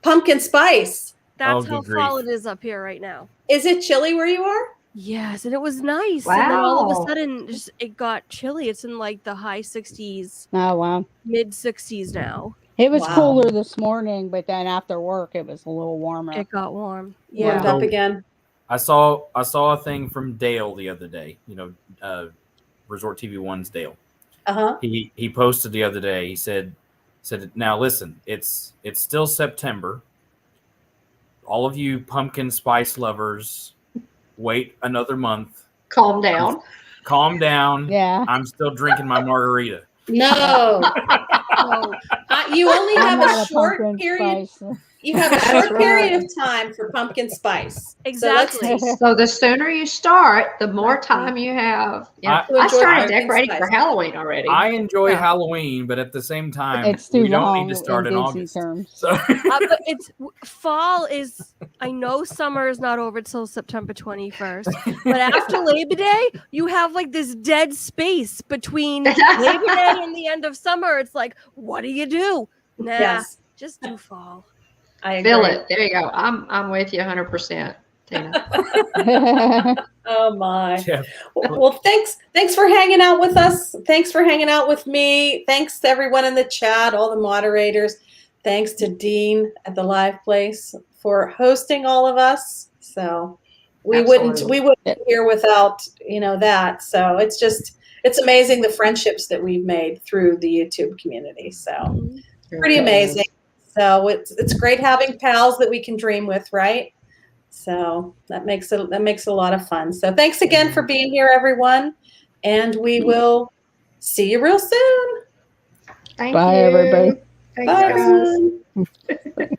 Pumpkin spice. That's how fall it is up here right now. Is it chilly where you are? Yes, and it was nice. Wow. And then all of a sudden, it got chilly. It's in like the high 60s. Oh, wow. Mid 60s now. It was cooler this morning, but then after work, it was a little warmer. It got warm. Warmed up again. I saw a thing from Dale the other day. Resort TV 1's Dale. He posted the other day. He said, now listen, it's still September. All of you pumpkin spice lovers, wait another month. Calm down. Yeah. I'm still drinking my margarita. No. You only have a short period. You have a short period of time for pumpkin spice. Exactly. So the sooner you start, the more time you have. I started decorating for Halloween already. I enjoy Halloween, but at the same time, we don't need to start in August. So. But fall is. I know summer is not over till September 21st, but after Labor Day, you have like this dead space between Labor Day and the end of summer. It's like, what do you do? Nah, just do fall. I agree. Feel it. There you go. I'm with you 100%, Tina. Oh my. Yeah. Well, thanks for hanging out with us. Thanks for hanging out with me. Thanks to everyone in the chat, all the moderators. Thanks to Dean at the Live Place for hosting all of us. So we wouldn't be here without that. So it's amazing the friendships that we've made through the YouTube community. So pretty amazing. So it's great having pals that we can dream with, right? So that makes it a lot of fun. So thanks again for being here, everyone, and we will see you real soon. Thank Bye, you. everybody. Thanks, Bye, guys. everyone.